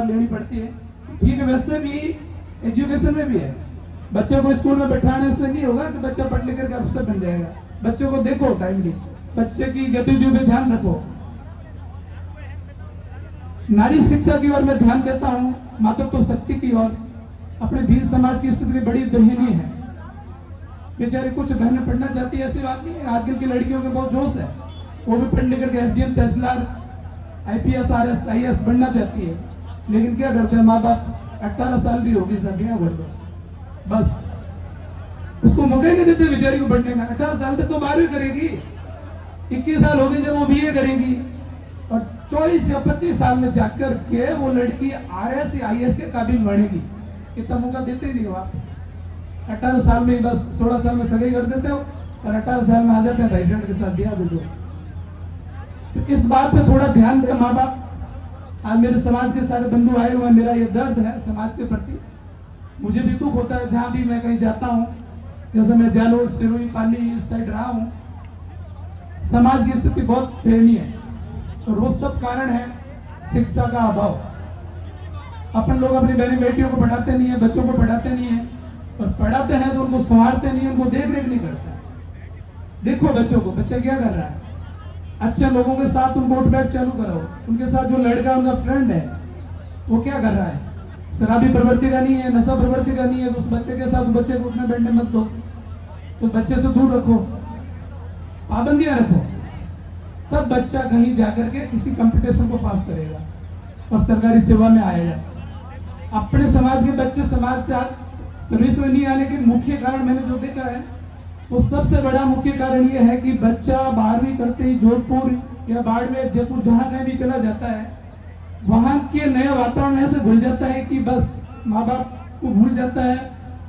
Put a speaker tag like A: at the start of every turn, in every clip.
A: लेनी पड़ती है। ठीक है, वैसे भी एजुकेशन में भी है, बच्चों को स्कूल में बैठाने से नहीं होगा कि बच्चा पढ़ लिख करके अफसर बन जाएगा। बच्चों को देखो टाइमली, बच्चे की गतिविधियों पे ध्यान रखो। नारी शिक्षा की ओर मैं ध्यान देता हूँ, मातृत्व शक्ति की ओर। अपने भील समाज की स्थिति बड़ी दयनीय है। बेचारे कुछ बहनें पढ़ना चाहती है, ऐसी बात नहीं है, आजकल की लड़कियों के बहुत जोश है, वो भी पढ़ लिख करके एसडीएम, तहसीलदार, आईपीएस, आरएस, आईएएस बनना चाहती है। लेकिन क्या करते हैं माँ बाप, 18 साल भी होगी सब ब्याह कर दो, बस उसको मौका ही नहीं देते बेचारी को बढ़ने का। 18 साल तक तो 12वीं करेगी, 21 साल हो गई जब वो बीए करेगी, और 24 या 25 साल में जाकर के वो लड़की आरएस या आईएएस के काबिल बनेगी। इतना मौका देते ही नहीं हो आप। 18 साल में बस 16 साल में सगाई कर देते हो और 18 साल में आ जाते हैं भाई फ्रेंड के साथ ब्याह दे दो। तो इस बात पे थोड़ा ध्यान दें माँ बाप। आज मेरे समाज के सारे बंधु आए हुए हैं, मेरा ये दर्द है समाज के प्रति। मुझे भी दुख होता है जहां भी मैं कहीं जाता हूँ, जैसे मैं जालोर, सिरोही, पाली इस साइड रहा हूँ, समाज की स्थिति बहुत दयनीय है। और वो सब कारण है शिक्षा का अभाव। अपन लोग अपनी बहनी बेटियों को पढ़ाते नहीं है, बच्चों को पढ़ाते नहीं है, और पढ़ाते हैं तो उनको संवारते नहीं है, उनको देख रेख नहीं करते। देखो बच्चों को, बच्चा क्या कर रहा है, अच्छे लोगों के साथ उनको उठ बैठ चालू कराओ। उनके साथ जो लड़का उनका फ्रेंड है वो क्या कर रहा है, शराबी प्रवृत्ति का नहीं है, नशा प्रवृत्ति का नहीं है, तो उस बच्चे के साथ बच्चे को उठने बैठने मत दो, तो बच्चे से दूर रखो, पाबंदियां रखो। तब बच्चा कहीं जाकर के किसी कंपटीशन को पास करेगा और सरकारी सेवा में आएगा। अपने समाज के बच्चे समाज से सर्विस में नहीं आने के मुख्य कारण मैंने जो देखा है, वो सबसे बड़ा मुख्य कारण ये है कि बच्चा 12वीं करते ही जोधपुर या बाड़मेर, जयपुर, जहां कहीं भी चला जाता है, वहां के नए वातावरण में ऐसे घुल जाता है कि बस माँ बाप को भूल जाता है,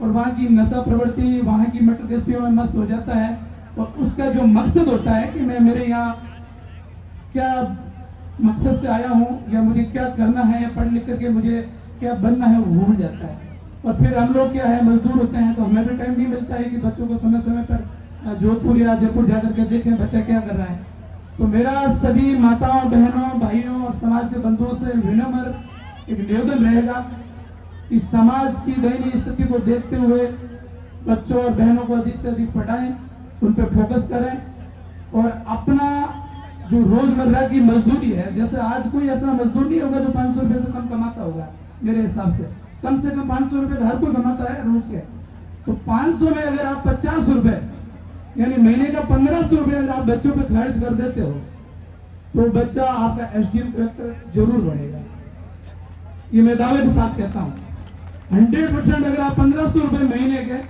A: और वहां की नशा प्रवृत्ति, वहां की मटर गश्तियों में मस्त हो जाता है। और उसका जो मकसद होता है कि मैं मेरे यहाँ क्या मकसद से आया हूँ, या मुझे क्या करना है, या पढ़ लिख करके मुझे क्या बनना है, वो भूल जाता है। और फिर हम लोग क्या है, मजदूर होते हैं, तो हमें भी टाइम नहीं मिलता है कि बच्चों को समय समय पर जोधपुर या जयपुर जाकर के देखें बच्चा क्या कर रहा है। तो मेरा सभी माताओं, बहनों, भाइयों और समाज के बंधुओं से विनम्र एक निवेदन रहेगा कि समाज की दयनीय स्थिति को देखते हुए बच्चों और बहनों को अधिक से अधिक पढ़ाएं, उन पर फोकस करें, और अपना जो रोजमर्रा की मजदूरी है, जैसे आज कोई ऐसा मजदूर नहीं होगा जो 500 रुपए से कम कमाता होगा, मेरे हिसाब से कम 500 रुपए हर कोई कमाता है रोज के। तो 500 में अगर आप 50 रुपए यानी महीने का 1500 रुपए अगर आप बच्चों पे खर्च कर देते हो, तो बच्चा आपका एसडीएम कलेक्टर जरूर बनेगा। ये मैं दावे के साथ कहता हूँ। 100% अगर आप 1500 रुपए महीने के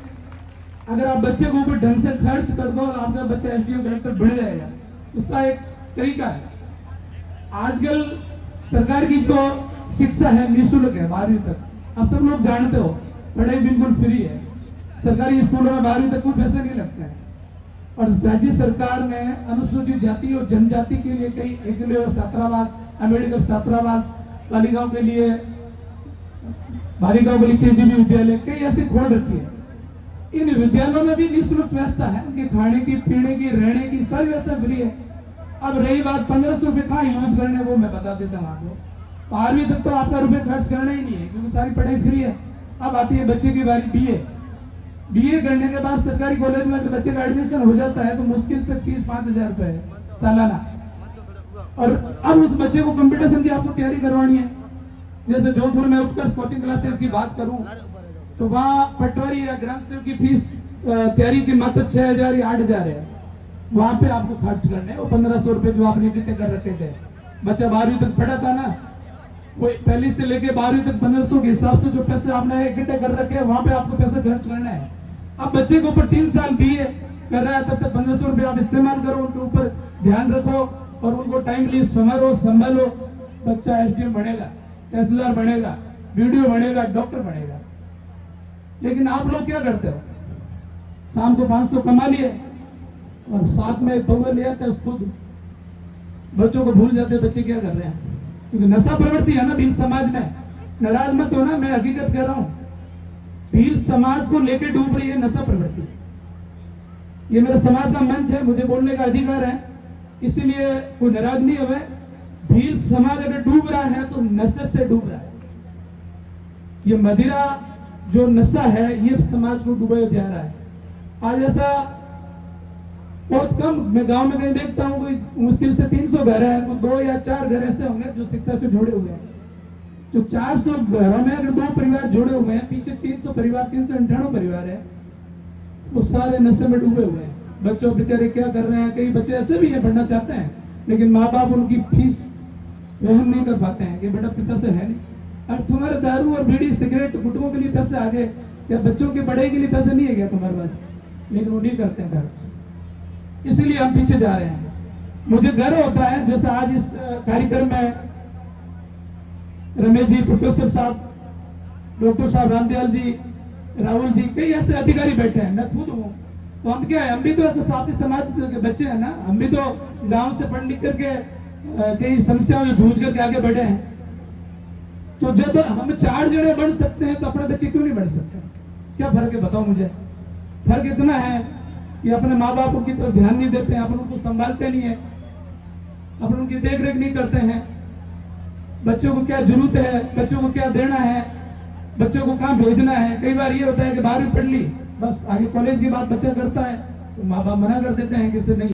A: अगर आप बच्चे को ऊपर ढंग से खर्च कर दो, आपका बच्चा एसडीएम कलेक्टर बन जाएगा। उसका एक तरीका है, आजकल सरकार की जो शिक्षा है निःशुल्क है 12वीं तक, आप सब लोग जानते हो, पढ़ाई बिल्कुल फ्री है। सरकारी स्कूलों में 12वीं तक कोई पैसे नहीं लगते हैं। और राज्य सरकार ने अनुसूचित जाति और जनजाति के लिए कई एकलव्य और छात्रावास, अम्बेडकर छात्रावास, बालिकाओं के लिए केजीबी विद्यालय कई ऐसी खोल रखी है। इन विद्यालयों में भी निःशुल्क व्यवस्था है, उनके खाने की, पीने की, रहने की सारी व्यवस्था फ्री है। अब रही बात 1500 रुपए कहाँ यूज करने, वो मैं बता देता हूँ आपको। 12वीं तक तो आपका रुपए खर्च करना ही नहीं है, क्योंकि सारी पढ़ाई फ्री है। अब आती है बच्चे की बारी बीए करने के बाद सरकारी कॉलेज में जब बच्चे का एडमिशन हो जाता है, तो मुश्किल से फीस 5000 रुपए है सालाना। और अब उस बच्चे को कंपटीशन की आपको तैयारी करवानी है। जैसे जोधपुर में उत्कर्ष कोचिंग क्लासेस की बात करूं, तो वहाँ पटवारी या ग्राम सेवक की फीस तैयारी की मात्र 6000 या 8000 है। वहां पे आपको खर्च करने, वो 1500 रुपए जो आपने इकट्ठे कर रखे थे। बच्चा 12वीं तक पढ़ा था ना, वो पहली से लेके 12वीं तक 1500 के हिसाब से जो पैसे आपने इकट्ठे कर रखे हैं, वहां पे आपको पैसे खर्च करना है। अब बच्चे के ऊपर 3 साल बीए कर रहा है, तब तक 1500 रुपए आप इस्तेमाल करो, उनके ऊपर ध्यान रखो और उनको टाइमली संभालो। बच्चा एसडीएम बनेगा, तहसीलदार बनेगा, वीडियो बनेगा, डॉक्टर बनेगा। लेकिन आप लोग क्या करते हो, शाम को 500 कमा लिए और साथ में पौवा ले आते खुद, बच्चों को भूल जाते। बच्चे क्या कर रहे हैं, क्योंकि नशा प्रवृत्ति है ना भील समाज में। नाराज मत हो ना, मैं हकीकत कह रहा हूं, भील समाज को लेकर डूब रही है नशा प्रवृत्ति। ये मेरा समाज का मंच है, मुझे बोलने का अधिकार है, इसीलिए कोई नाराज नहीं हुए। भील समाज अगर डूब रहा है तो नशे से डूब रहा है। ये मदिरा जो नशा है ये समाज को डुबाया जा रहा है। आज ऐसा बहुत कम, मैं गांव में कहीं देखता हूँ कोई मुश्किल से 300 घर है, तो 2 या 4 घर ऐसे होंगे जो शिक्षा से जुड़े हुए हैं। जो 400 घरों में अगर 2 परिवार जुड़े हुए हैं, पीछे 300 परिवार, 398 परिवार है, वो सारे नशे में डूबे हुए हैं। बच्चों बेचारे क्या कर रहे हैं, कई बच्चे ऐसे भी हैं पढ़ना चाहते हैं, लेकिन माँ बाप उनकी फीस वहन नहीं कर पाते हैं कि बेटा पिता से है नहीं। और तुम्हारे दारू और बीड़ी सिगरेट गुटखों के लिए पैसे आ गए, या बच्चों की पढ़ाई के लिए पैसे नहीं है क्या तुम्हारे पास? लेकिन वो नहीं करते हैं खर्च, इसलिए हम पीछे जा रहे हैं। मुझे गर्व होता है जैसा आज इस कार्यक्रम में रमेश जी, प्रोफेसर साहब, डॉक्टर साहब, रामदयाल जी, राहुल जी, कई ऐसे अधिकारी बैठे हैं, मैं खुद हूँ। तो हम क्या है, हम भी तो ऐसे साथी समाज के बच्चे हैं ना, हम भी तो गांव से पढ़ लिख करके कई समस्याओं में जूझ करके आगे बढ़े हैं। तो जब हम 4 जने बढ़ सकते हैं तो अपने बच्चे क्यों नहीं बढ़ सकते? क्या फर्क है बताओ मुझे? फर्क इतना है कि अपने माँ बाप की तरफ ध्यान नहीं देते हैं, अपन उनको संभालते नहीं है, अपन उनकी देख रेख नहीं करते हैं। बच्चों को क्या जरूरत है, बच्चों को क्या देना है, बच्चों को कहाँ भेजना है। कई बार ये होता है कि 12वीं पढ़ ली, बस आगे कॉलेज की बात बच्चा करता है तो माँ बाप मना कर देते हैं कि इससे नहीं